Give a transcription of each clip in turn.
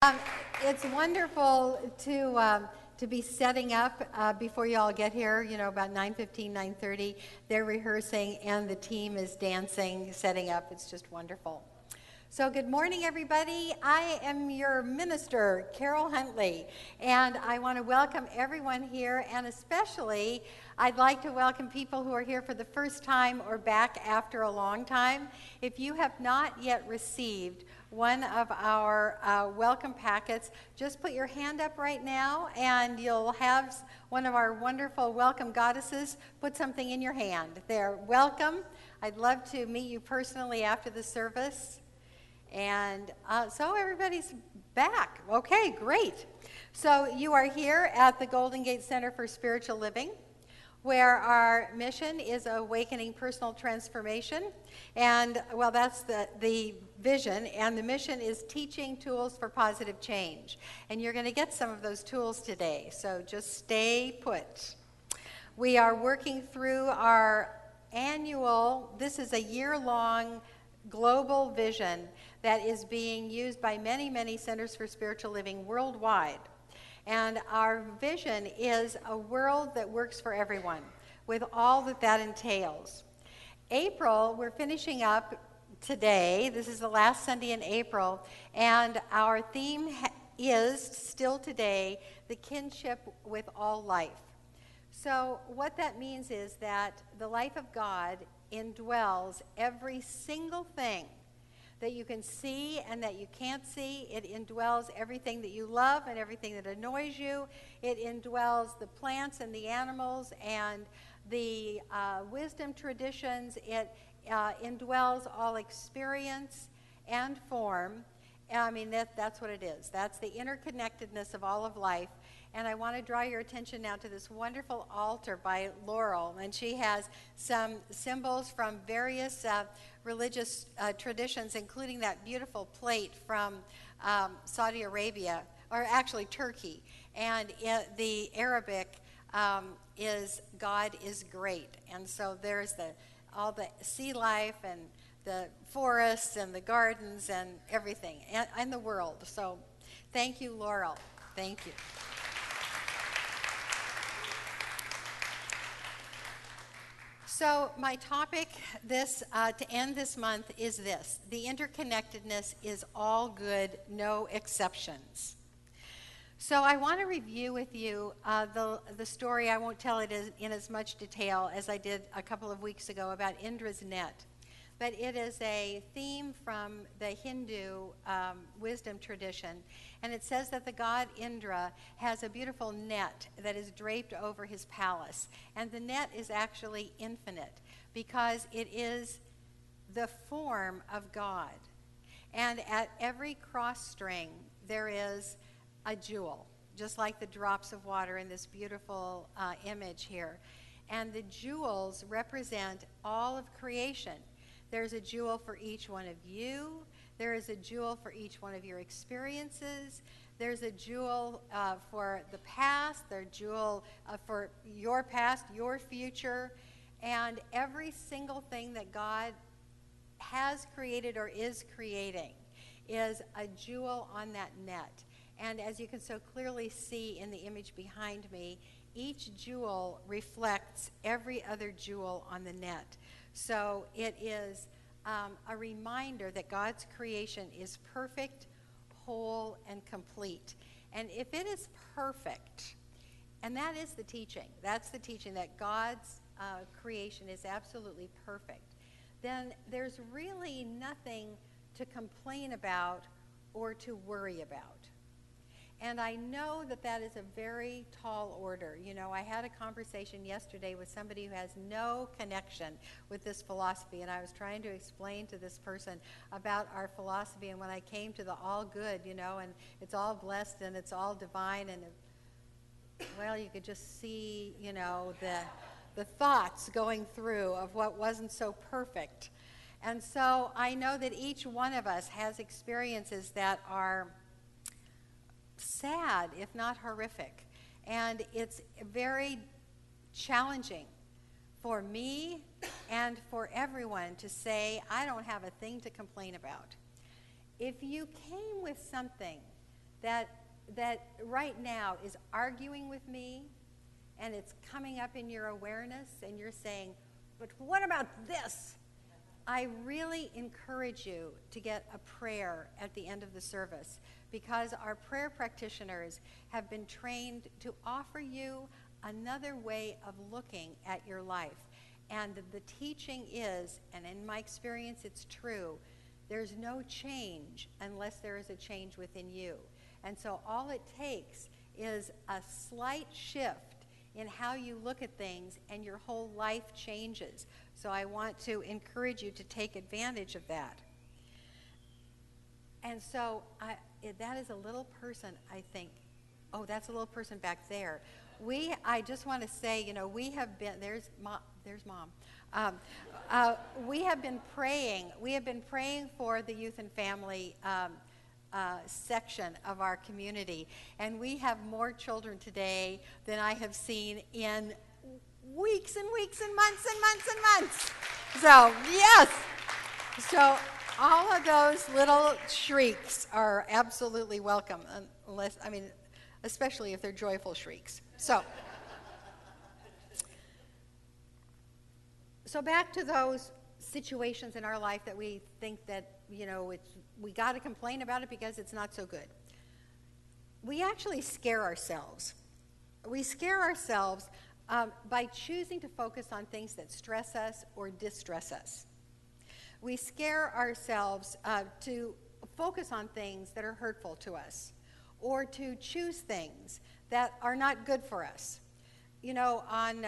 Um, it's wonderful to be setting up before you all get here, about 9:15, 9:30. They're rehearsing and the team is dancing, setting up. It's just wonderful. So good morning, everybody. I am your minister, Karyl Huntley, and I want to welcome everyone here, and especially I'd like to welcome people who are here for the first time or back after a long time. If you have not yet received one of our welcome packets, just put your hand up right now and you'll have one of our wonderful welcome goddesses put something in your hand. They're welcome. I'd love to meet you personally after the service. And so everybody's back. Okay, great. So you are here at the Golden Gate Center for Spiritual Living, where our mission is awakening personal transformation. And, well, that's the vision. And the mission is teaching tools for positive change. And you're going to get some of those tools today. So just stay put. We are working through our annual, this is a year-long global vision that is being used by many, many centers for spiritual living worldwide. And our vision is a world that works for everyone, with all that that entails. April, we're finishing up today. This is the last Sunday in April, and our theme is still today, the kinship with all life. So what that means is that the life of God indwells every single thing that you can see and that you can't see. It indwells everything that you love and everything that annoys you. It indwells the plants and the animals and the wisdom traditions. It indwells all experience and form. I mean, that's what it is. That's the interconnectedness of all of life. And I want to draw your attention now to this wonderful altar by Laurel. And she has some symbols from various religious traditions, including that beautiful plate from Saudi Arabia, or actually Turkey. And the Arabic is God is great. And so there's all the sea life and the forests and the gardens and everything, and the world. So thank you, Laurel. Thank you. So my topic to end this month is this: the interconnectedness is all good, no exceptions. So I want to review with you the story. I won't tell it in as much detail as I did a couple of weeks ago about Indra's net. But it is a theme from the Hindu wisdom tradition. And it says that the god Indra has a beautiful net that is draped over his palace. And the net is actually infinite because it is the form of God. And at every cross string, there is a jewel, just like the drops of water in this beautiful image here. And the jewels represent all of creation. There's a jewel for each one of you. There is a jewel for each one of your experiences. There's a jewel for the past. There's a jewel for your past, your future. And every single thing that God has created or is creating is a jewel on that net. And as you can so clearly see in the image behind me, each jewel reflects every other jewel on the net. So it is a reminder that God's creation is perfect, whole, and complete. And if it is perfect, and that is the teaching, that's the teaching that God's creation is absolutely perfect, then there's really nothing to complain about or to worry about. And I know that that is a very tall order. You know, I had a conversation yesterday with somebody who has no connection with this philosophy, and I was trying to explain to this person about our philosophy, and when I came to the all good, and it's all blessed and it's all divine, and well, you could just see, the thoughts going through of what wasn't so perfect. And so I know that each one of us has experiences that are sad, if not horrific. And it's very challenging for me and for everyone to say, I don't have a thing to complain about. If you came with something that right now is arguing with me, and it's coming up in your awareness, and you're saying, but what about this? I really encourage you to get a prayer at the end of the service, because our prayer practitioners have been trained to offer you another way of looking at your life. And the teaching is, and in my experience it's true, there's no change unless there is a change within you. And so all it takes is a slight shift in how you look at things, and your whole life changes. So I want to encourage you to take advantage of that. And so that is a little person, I think. Oh, that's a little person back there. I just want to say, you know, we have been, there's Mom. We have been praying. We have been praying for the youth and family section of our community. And we have more children today than I have seen in weeks and weeks and months and months and months. So, yes. So all of those little shrieks are absolutely welcome, unless, I mean, especially if they're joyful shrieks. So back to those situations in our life that we think that, you know, we got to complain about it because it's not so good. We actually scare ourselves. We scare ourselves by choosing to focus on things that stress us or distress us. We scare ourselves to focus on things that are hurtful to us, or to choose things that are not good for us. You know, on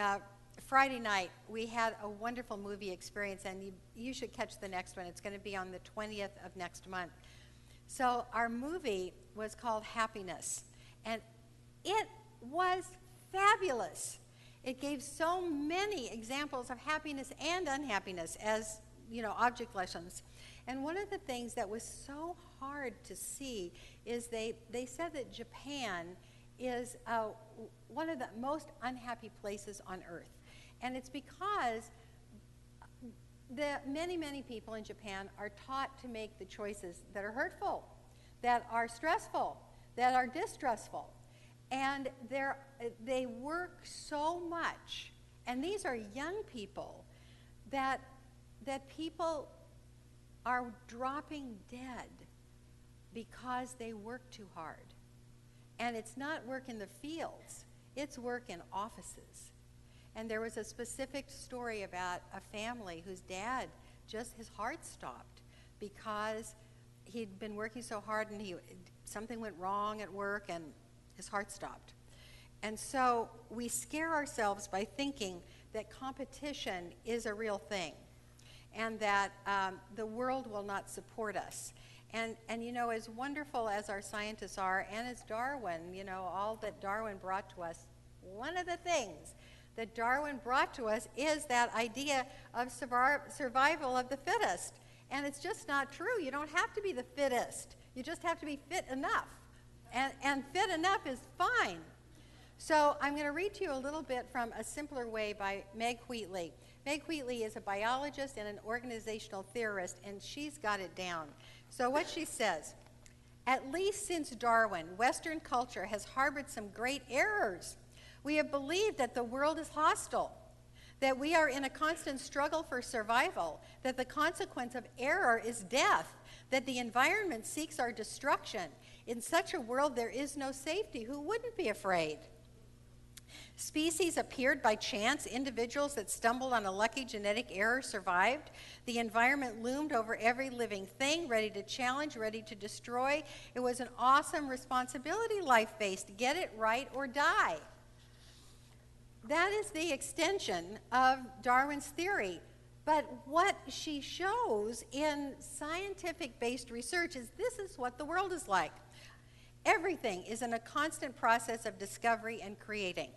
Friday night, we had a wonderful movie experience, and you should catch the next one. It's going to be on the 20th of next month. So our movie was called Happiness, and it was fabulous. It gave so many examples of happiness and unhappiness as, you know, object lessons. And one of the things that was so hard to see is they said that Japan is one of the most unhappy places on earth. And it's because many, many people in Japan are taught to make the choices that are hurtful, that are stressful, that are distressful. And they work so much, and these are young people, that people are dropping dead because they work too hard. And it's not work in the fields, it's work in offices. And there was a specific story about a family whose dad, just his heart stopped because he'd been working so hard, and something went wrong at work and his heart stopped. And so we scare ourselves by thinking that competition is a real thing, and that the world will not support us. And you know, as wonderful as our scientists are, and as Darwin, you know, all that Darwin brought to us, one of the things that Darwin brought to us is that idea of survival of the fittest. And it's just not true. You don't have to be the fittest. You just have to be fit enough. And fit enough is fine. So I'm going to read to you a little bit from A Simpler Way by Meg Wheatley. Meg Wheatley is a biologist and an organizational theorist, and she's got it down. So what she says: at least since Darwin, Western culture has harbored some great errors. We have believed that the world is hostile, that we are in a constant struggle for survival, that the consequence of error is death, that the environment seeks our destruction. In such a world, there is no safety. Who wouldn't be afraid? Species appeared by chance. Individuals that stumbled on a lucky genetic error survived. The environment loomed over every living thing, ready to challenge, ready to destroy. It was an awesome responsibility life faced. Get it right or die. That is the extension of Darwin's theory. But what she shows in scientific-based research is this is what the world is like. Everything is in a constant process of discovery and creating.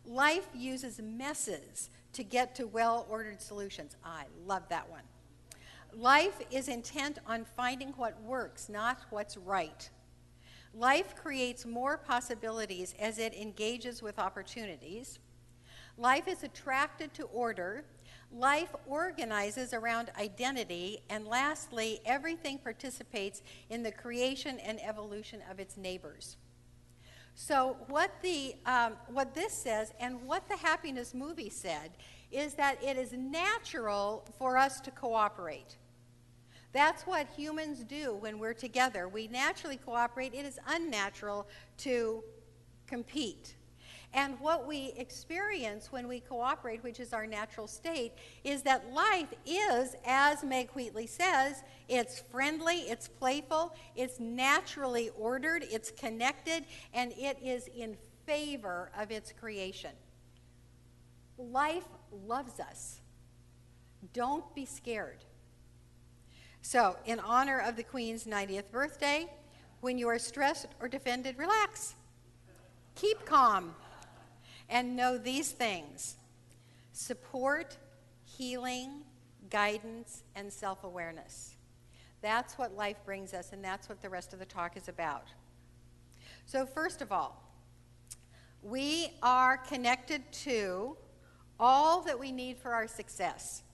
Life uses messes to get to well-ordered solutions. I love that one. Life is intent on finding what works, not what's right. Life creates more possibilities as it engages with opportunities. Life is attracted to order. Life organizes around identity, and lastly, everything participates in the creation and evolution of its neighbors. So what this says, and what the happiness movie said, is that it is natural for us to cooperate. That's what humans do when we're together. We naturally cooperate. It is unnatural to compete. And what we experience when we cooperate, which is our natural state, is that life is, as Meg Wheatley says, it's friendly, it's playful, it's naturally ordered, it's connected, and it is in favor of its creation. Life loves us. Don't be scared. So, in honor of the Queen's 90th birthday, when you are stressed or defended, relax. Keep calm. And know these things: support, healing, guidance, and self-awareness. That's what life brings us, and that's what the rest of the talk is about. So first of all, we are connected to all that we need for our success.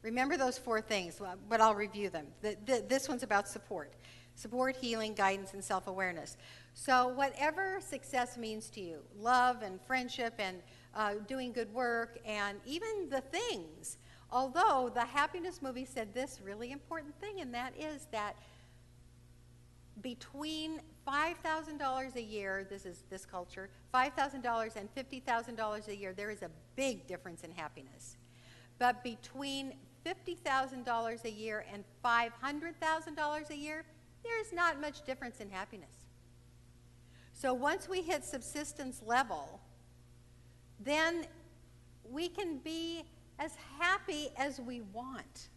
Remember those 4 things, but I'll review them. This one's about support. Support, healing, guidance, and self-awareness. So whatever success means to you, love and friendship and doing good work and even the things, although the happiness movie said this really important thing, and that is that between $5,000 a year, this is this culture, $5,000 and $50,000 a year, there is a big difference in happiness. But between $50,000 a year and $500,000 a year, there is not much difference in happiness. So once we hit subsistence level, then we can be as happy as we want.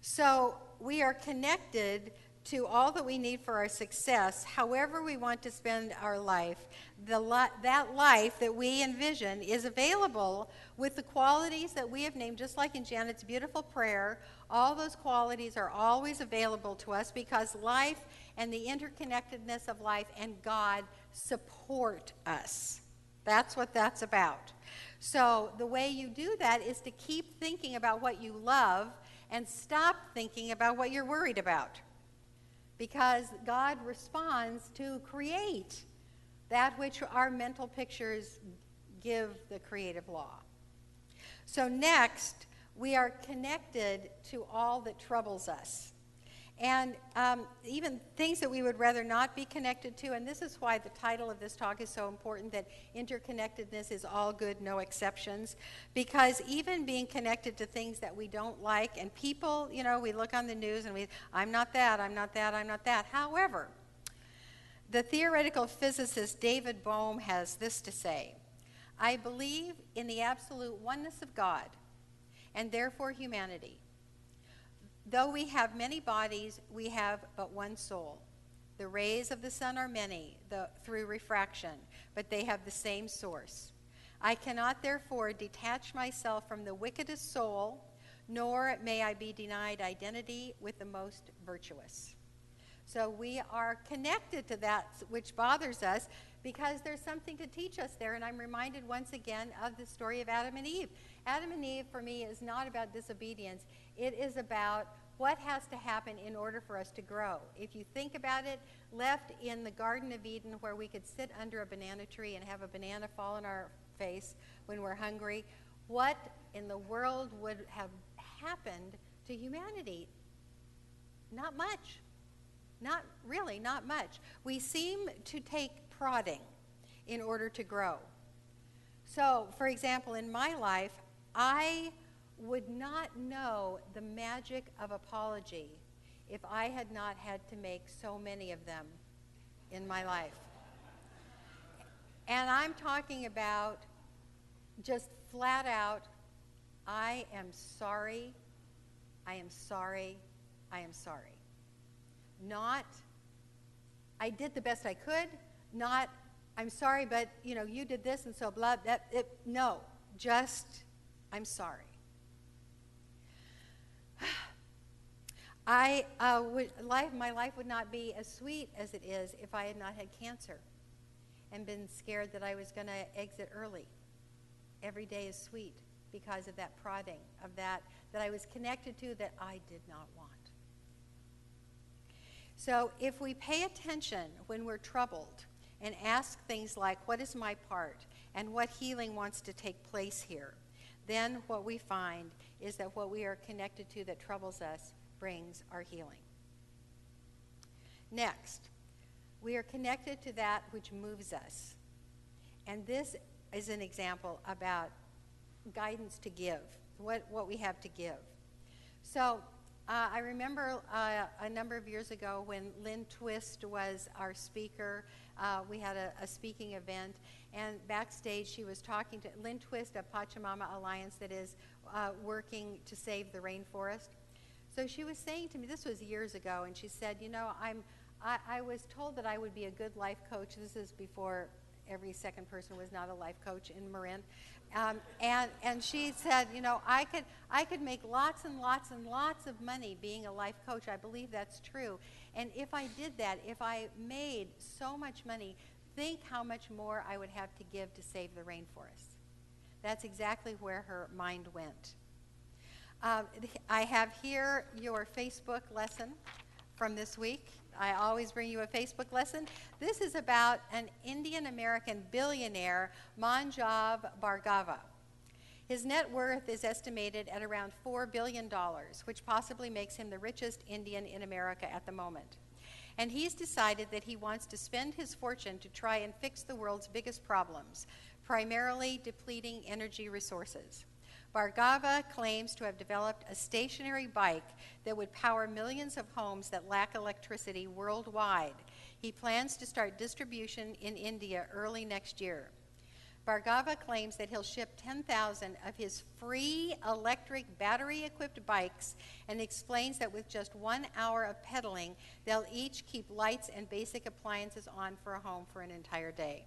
So we are connected to all that we need for our success, however we want to spend our life. That life that we envision is available with the qualities that we have named, just like in Janet's beautiful prayer. All those qualities are always available to us because life and the interconnectedness of life and God support us. That's what that's about. So the way you do that is to keep thinking about what you love and stop thinking about what you're worried about. Because God responds to create that which our mental pictures give the creative law. So next, we are connected to all that troubles us. And even things that we would rather not be connected to, and this is why the title of this talk is so important, that interconnectedness is all good, no exceptions, because even being connected to things that we don't like, and people, you know, we look on the news and I'm not that, I'm not that, I'm not that. However, the theoretical physicist David Bohm has this to say: I believe in the absolute oneness of God, and therefore humanity. Though we have many bodies, we have but one soul. The rays of the sun are many through refraction, but they have the same source. I cannot therefore detach myself from the wickedest soul, nor may I be denied identity with the most virtuous. So we are connected to that which bothers us because there's something to teach us there. And I'm reminded once again of the story of Adam and Eve. Adam and Eve, for me, is not about disobedience. It is about what has to happen in order for us to grow. If you think about it, left in the Garden of Eden where we could sit under a banana tree and have a banana fall in our face when we're hungry, what in the world would have happened to humanity? Not much. Not really, not much. We seem to take prodding in order to grow. So, for example, in my life, I would not know the magic of apology if I had not had to make so many of them in my life. And I'm talking about just flat out, I am sorry, I am sorry, I am sorry. Not, I did the best I could, not, I'm sorry, but you did this and so blah, no, just, I'm sorry. My life would not be as sweet as it is if I had not had cancer and been scared that I was going to exit early. Every day is sweet. because of that prodding, of that I was connected to that I did not want. So if we pay attention when we're troubled and ask things like, what is my part and what healing wants to take place here, then what we find is that what we are connected to that troubles us brings our healing. Next, we are connected to that which moves us. And this is an example about guidance to give, what we have to give. So I remember a number of years ago when Lynn Twist was our speaker. We had a speaking event, and backstage she was talking to Lynn Twist of Pachamama Alliance that is working to save the rainforest. So she was saying to me, this was years ago, and she said, you know, I was told that I would be a good life coach. This is before every second person was not a life coach in Marin. And she said, you know, I could make lots and lots and lots of money being a life coach. I believe that's true. And if I did that, if I made so much money, think how much more I would have to give to save the rainforest. That's exactly where her mind went. I have here your Facebook lesson from this week. I always bring you a Facebook lesson. This is about an Indian-American billionaire, Manjav Bhargava. His net worth is estimated at around $4 billion, which possibly makes him the richest Indian in America at the moment. And he's decided that he wants to spend his fortune to try and fix the world's biggest problems, primarily depleting energy resources. Bhargava claims to have developed a stationary bike that would power millions of homes that lack electricity worldwide. He plans to start distribution in India early next year. Bhargava claims that he'll ship 10,000 of his free electric battery-equipped bikes and explains that with just 1 hour of pedaling, they'll each keep lights and basic appliances on for a home for an entire day.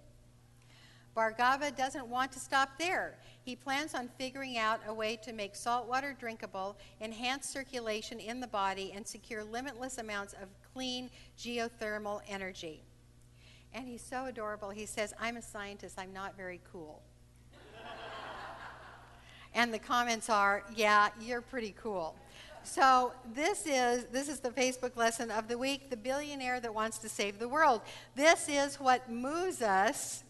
Bhargava doesn't want to stop there. He plans on figuring out a way to make salt water drinkable, enhance circulation in the body, and secure limitless amounts of clean geothermal energy. And he's so adorable. He says, I'm a scientist. I'm not very cool. And the comments are, yeah, you're pretty cool. So this is the Facebook lesson of the week, the billionaire that wants to save the world. This is what moves us,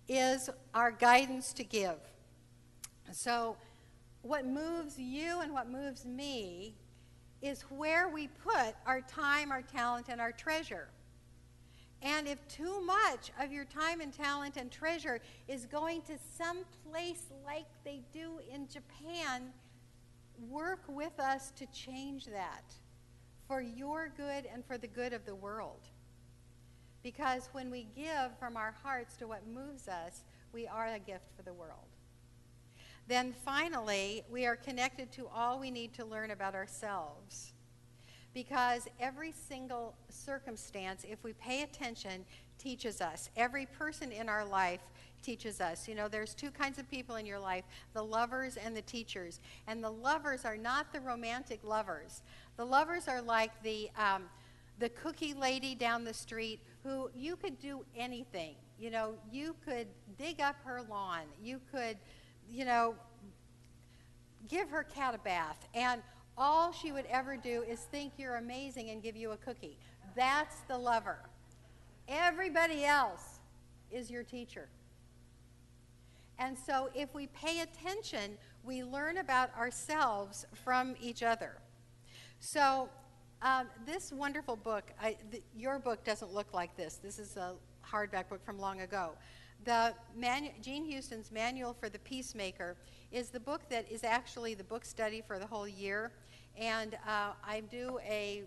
is our guidance to give. So what moves you and what moves me is where we put our time, our talent, and our treasure. And if too much of your time and talent and treasure is going to some place like they do in Japan, work with us to change that for your good and for the good of the world. Because when we give from our hearts to what moves us, we are a gift for the world. Then finally, we are connected to all we need to learn about ourselves. Because every single circumstance, if we pay attention, teaches us. Every person in our life teaches us. You know, there's two kinds of people in your life, the lovers and the teachers. And the lovers are not the romantic lovers. The lovers are like the cookie lady down the street who you could do anything. You know, you could dig up her lawn. You could, you know, give her cat a bath. And all she would ever do is think you're amazing and give you a cookie. That's the lover. Everybody else is your teacher. And so if we pay attention, we learn about ourselves from each other. So this wonderful book, your book doesn't look like this. This is a hardback book from long ago. Jean Houston's Manual for the Peacemaker is the book that is actually the book study for the whole year. And I do a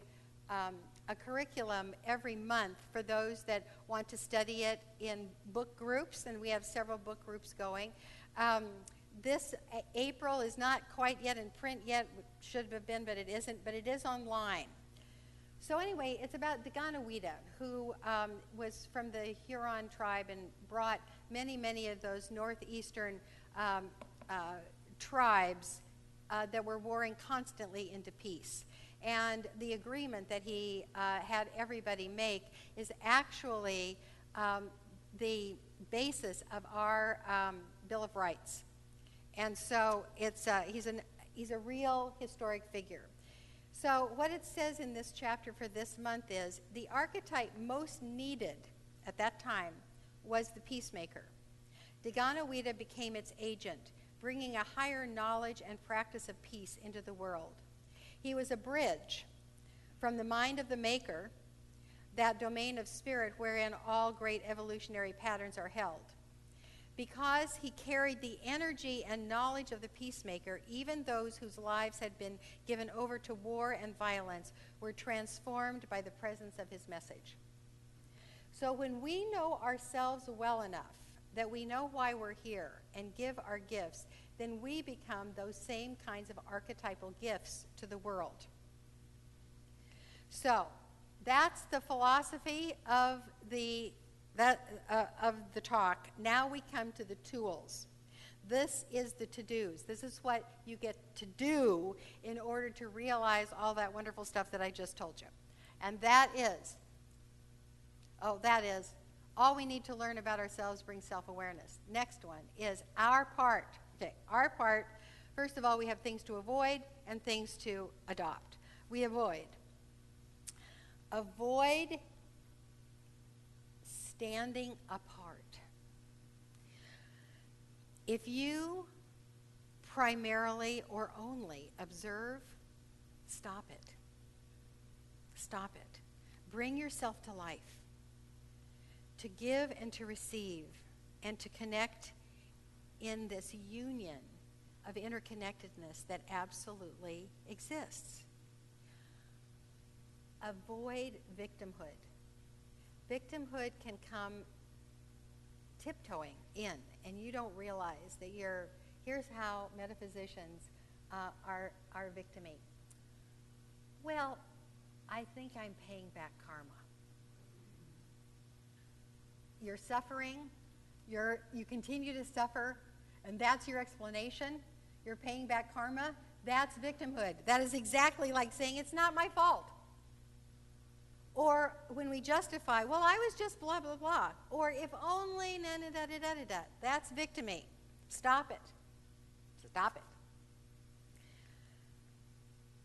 curriculum every month for those that want to study it in book groups, and we have several book groups going. This April is not quite yet in print yet, should have been, but it isn't, but it is online. So anyway, it's about Daganawida, who was from the Huron tribe and brought many, many of those northeastern tribes that were warring constantly into peace. And the agreement that he had everybody make is actually the basis of our Bill of Rights. And so he's a real historic figure. So what it says in this chapter for this month is, the archetype most needed at that time was the peacemaker. Daganawida became its agent, bringing a higher knowledge and practice of peace into the world. He was a bridge from the mind of the maker, that domain of spirit wherein all great evolutionary patterns are held. Because he carried the energy and knowledge of the peacemaker, even those whose lives had been given over to war and violence were transformed by the presence of his message. So when we know ourselves well enough that we know why we're here and give our gifts, then we become those same kinds of archetypal gifts to the world. So that's the philosophy of the talk. Now we come to the tools. This is the to-dos. This is what you get to do in order to realize all that wonderful stuff that I just told you. And that is all we need to learn about ourselves brings self-awareness. Next one is our part. Okay, our part, first of all, we have things to avoid and things to adopt. We avoid standing apart. If you primarily or only observe, stop it. Stop it. Bring yourself to life. To give and to receive and to connect in this union of interconnectedness that absolutely exists. Avoid victimhood. Victimhood can come tiptoeing in, and you don't realize that here's how metaphysicians are victimy. Well, I think I'm paying back karma. You're suffering, you continue to suffer, and that's your explanation. You're paying back karma. That's victimhood. That is exactly like saying it's not my fault. Or when we justify, well, I was just blah, blah, blah. Or if only, da-da-da-da-da-da. That's victimy. Stop it. Stop it.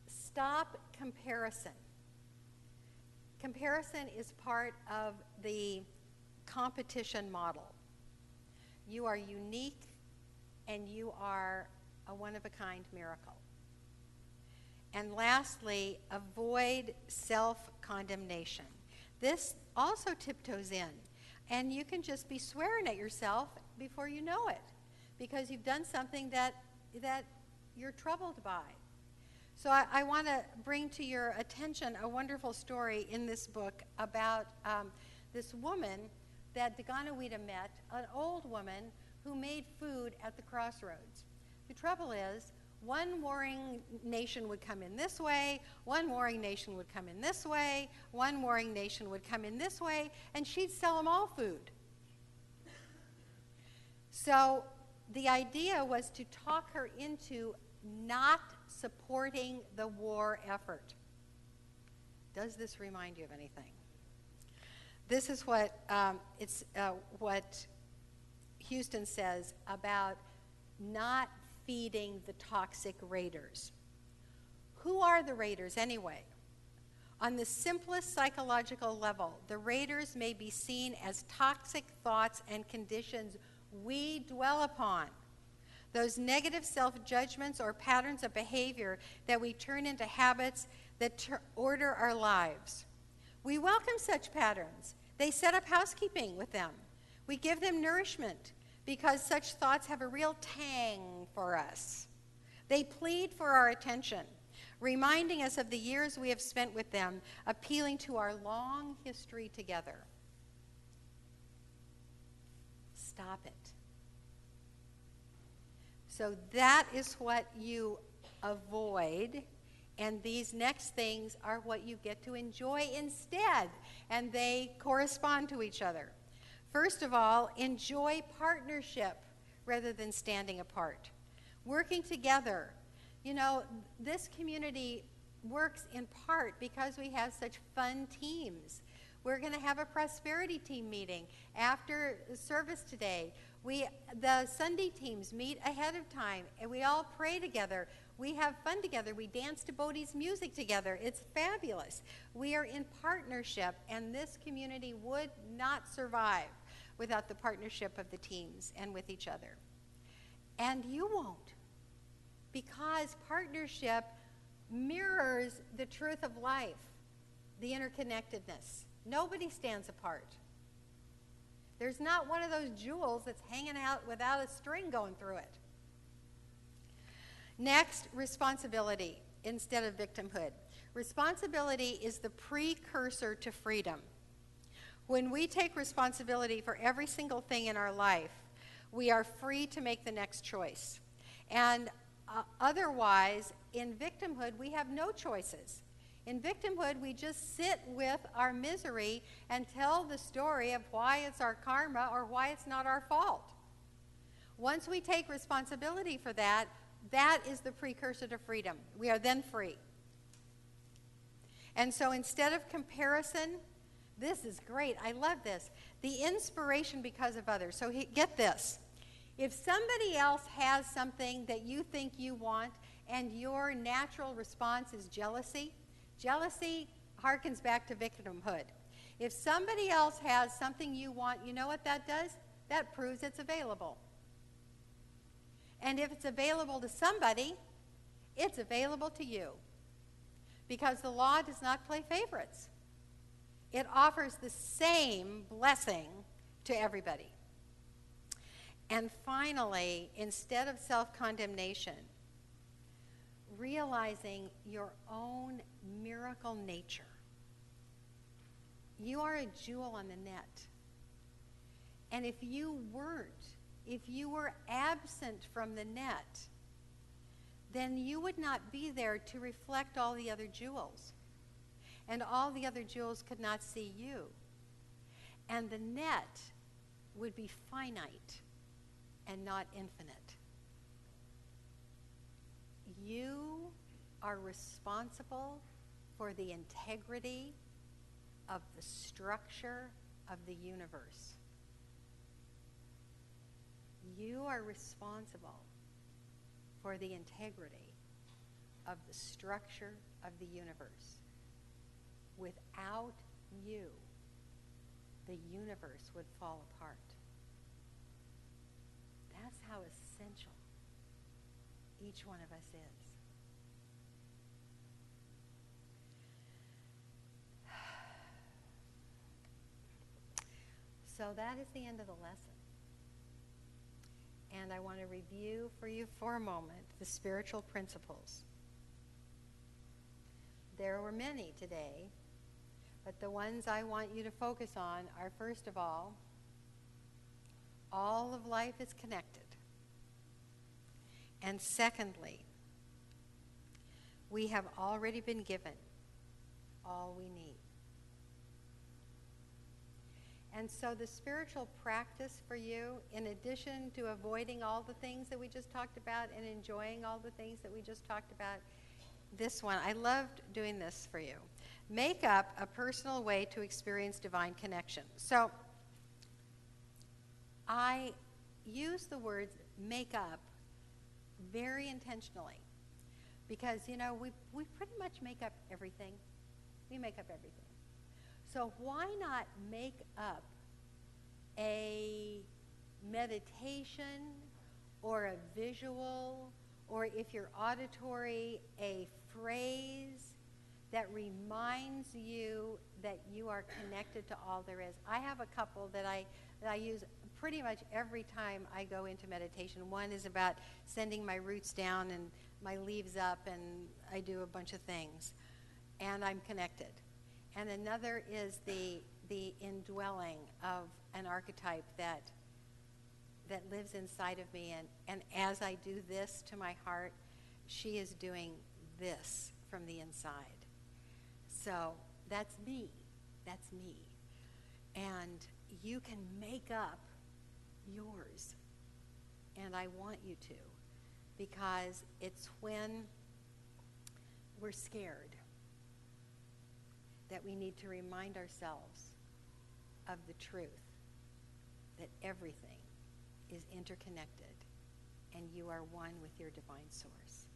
Stop comparison. Comparison is part of the competition model. You are unique and you are a one-of-a-kind miracle. And lastly, avoid self-condemnation. This also tiptoes in, and you can just be swearing at yourself before you know it, because you've done something that you're troubled by. So I want to bring to your attention a wonderful story in this book about this woman that Daganawida met, an old woman who made food at the crossroads. The trouble is, one warring nation would come in this way, one warring nation would come in this way, one warring nation would come in this way, and she'd sell them all food. So the idea was to talk her into not supporting the war effort. Does this remind you of anything? This is what what Houston says about not feeding the toxic raiders. Who are the raiders anyway? On the simplest psychological level, the raiders may be seen as toxic thoughts and conditions we dwell upon. Those negative self-judgments or patterns of behavior that we turn into habits that order our lives. We welcome such patterns. They set up housekeeping with them. We give them nourishment because such thoughts have a real tang for us. They plead for our attention, reminding us of the years we have spent with them, appealing to our long history together. Stop it. So that is what you avoid, and these next things are what you get to enjoy instead, and they correspond to each other. First of all, enjoy partnership rather than standing apart. Working together. You know, this community works in part because we have such fun teams. We're going to have a prosperity team meeting after service today. The Sunday teams meet ahead of time, and we all pray together. We have fun together. We dance to Bodhi's music together. It's fabulous. We are in partnership, and this community would not survive without the partnership of the teams and with each other. And you won't, because partnership mirrors the truth of life, the interconnectedness. Nobody stands apart. There's not one of those jewels that's hanging out without a string going through it. Next, responsibility instead of victimhood. Responsibility is the precursor to freedom. When we take responsibility for every single thing in our life, we are free to make the next choice. And otherwise, in victimhood, we have no choices. In victimhood, we just sit with our misery and tell the story of why it's our karma or why it's not our fault. Once we take responsibility for that, that is the precursor to freedom. We are then free. And so instead of comparison, this is great. I love this. The inspiration because of others. So get this. If somebody else has something that you think you want and your natural response is jealousy, jealousy harkens back to victimhood. If somebody else has something you want, you know what that does? That proves it's available. And if it's available to somebody, it's available to you. Because the law does not play favorites. It offers the same blessing to everybody. And finally, instead of self-condemnation, realizing your own miracle nature. You are a jewel on the net. And if you were absent from the net, then you would not be there to reflect all the other jewels. And all the other jewels could not see you. And the net would be finite and not infinite. You are responsible for the integrity of the structure of the universe. You are responsible for the integrity of the structure of the universe. Without you, the universe would fall apart. That's how essential each one of us is. So that is the end of the lesson. And I want to review for you for a moment the spiritual principles. There were many today, but the ones I want you to focus on are, first of all of life is connected. And secondly, we have already been given all we need. And so the spiritual practice for you, in addition to avoiding all the things that we just talked about and enjoying all the things that we just talked about, this one, I loved doing this for you. Make up a personal way to experience divine connection. So I use the words make up very intentionally because, you know, we pretty much make up everything. We make up everything. So why not make up a meditation or a visual, or if you're auditory, a phrase that reminds you that you are connected to all there is. I have a couple that I use pretty much every time I go into meditation. One is about sending my roots down and my leaves up, and I do a bunch of things, and I'm connected. And another is the indwelling of an archetype that lives inside of me. And as I do this to my heart, she is doing this from the inside. So that's me. That's me. And you can make up yours. And I want you to, because it's when we're scared that we need to remind ourselves of the truth that everything is interconnected and you are one with your divine source.